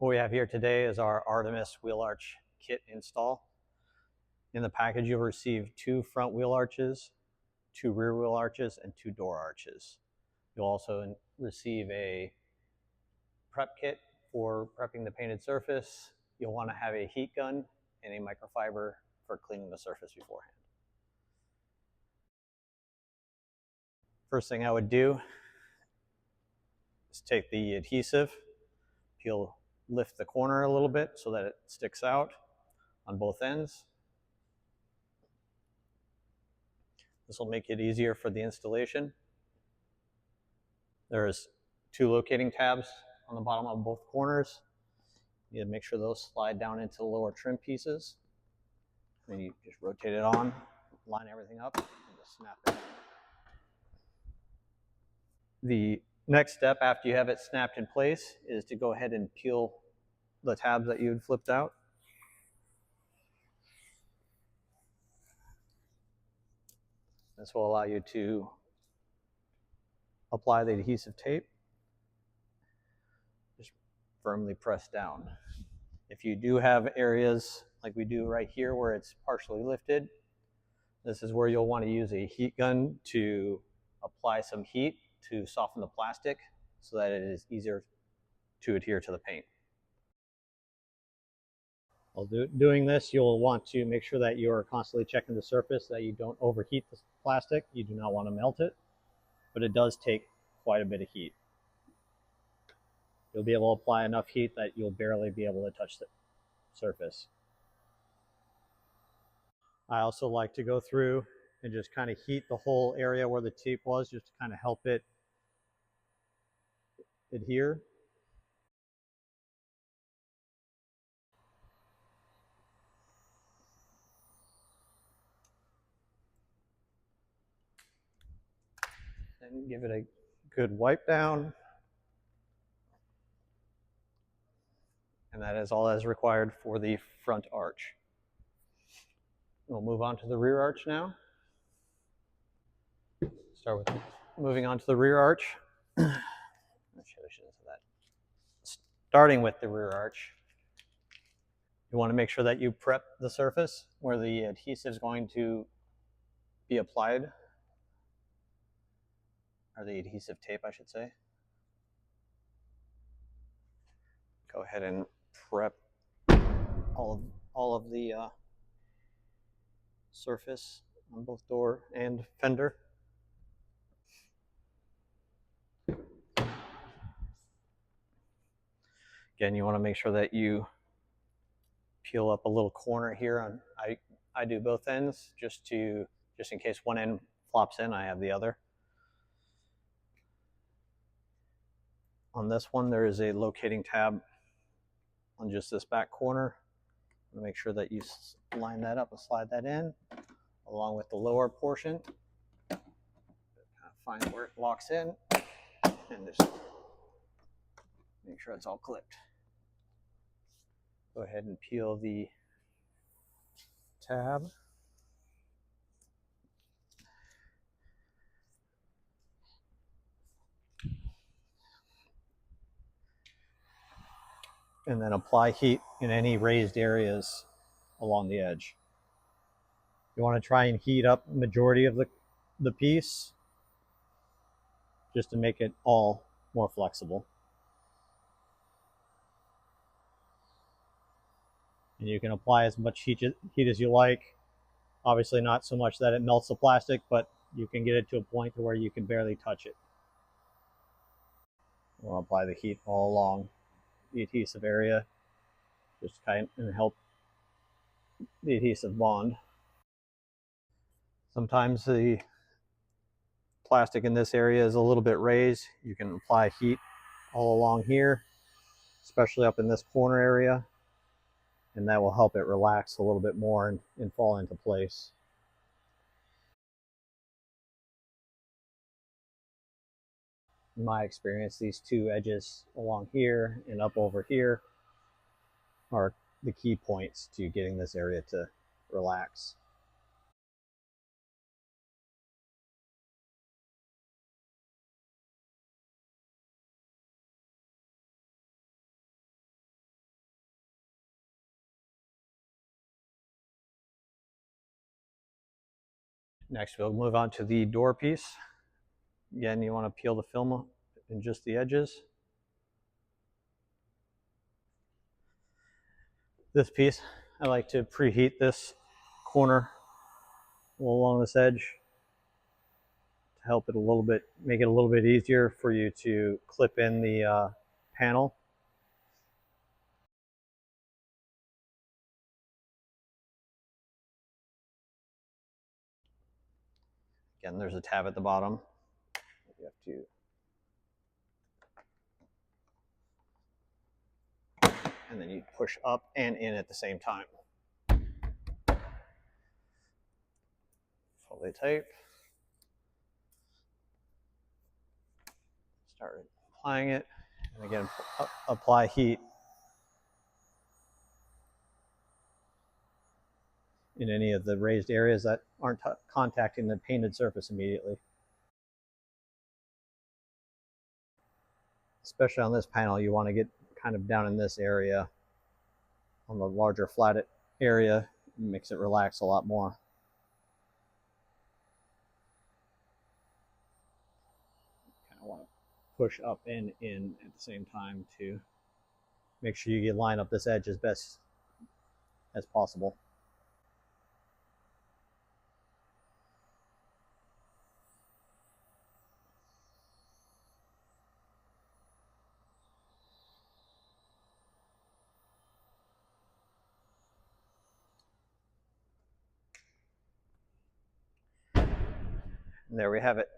What we have here today is our Artemis wheel arch kit install. In the package, you'll receive 2 front wheel arches, 2 rear wheel arches, and 2 door arches. You'll also receive a prep kit for prepping the painted surface. You'll want to have a heat gun and a microfiber for cleaning the surface beforehand. First thing I would do is take the adhesive, lift the corner a little bit so that it sticks out on both ends. This will make it easier for the installation. There's 2 locating tabs on the bottom of both corners. You need to make sure those slide down into the lower trim pieces. Then you just rotate it on, line everything up, and just snap it. The next step after you have it snapped in place is to go ahead and peel the tabs that you had flipped out. This will allow you to apply the adhesive tape. Just firmly press down. If you do have areas like we do right here where it's partially lifted, this is where you'll want to use a heat gun to apply some heat to soften the plastic so that it is easier to adhere to the paint. While doing this, you'll want to make sure that you are constantly checking the surface, that you don't overheat the plastic. You do not want to melt it, but it does take quite a bit of heat. You'll be able to apply enough heat that you'll barely be able to touch the surface. I also like to go through and just kind of heat the whole area where the tape was, just to kind of help it adhere. And give it a good wipe down. And that is all that is required for the front arch. We'll move on to the rear arch now. Start with moving on to the rear arch. Starting with the rear arch, you want to make sure that you prep the surface where the adhesive is going to be applied, or the adhesive tape, I should say. Go ahead and prep all of the surface on both door and fender. Again, you want to make sure that you peel up a little corner here on. I do both ends just in case one end flops in, I have the other. On this one, there is a locating tab on just this back corner. Make sure that you line that up and slide that in along with the lower portion. Find where it locks in and just make sure it's all clipped. Go ahead and peel the tab. And then apply heat in any raised areas along the edge. You want to try and heat up the majority of the piece just to make it all more flexible. And you can apply as much heat as you like. Obviously not so much that it melts the plastic, but you can get it to a point to where you can barely touch it. We'll apply the heat all along the adhesive area, just kind of help the adhesive bond. Sometimes the plastic in this area is a little bit raised. You can apply heat all along here, especially up in this corner area, and that will help it relax a little bit more and fall into place. In my experience, these 2 edges along here and up over here are the key points to getting this area to relax. Next, we'll move on to the door piece. Again, you want to peel the film in just the edges. This piece, I like to preheat this corner along this edge to help it a little bit, make it a little bit easier for you to clip in the panel. Again, there's a tab at the bottom. You have to, and then you push up and in at the same time. Fully tape. Start applying it, and again, apply heat in any of the raised areas that aren't contacting the painted surface immediately. Especially on this panel, you want to get kind of down in this area. On the larger flat area, it makes it relax a lot more. Kind of want to push up and in at the same time to make sure you line up this edge as best as possible. And there we have it.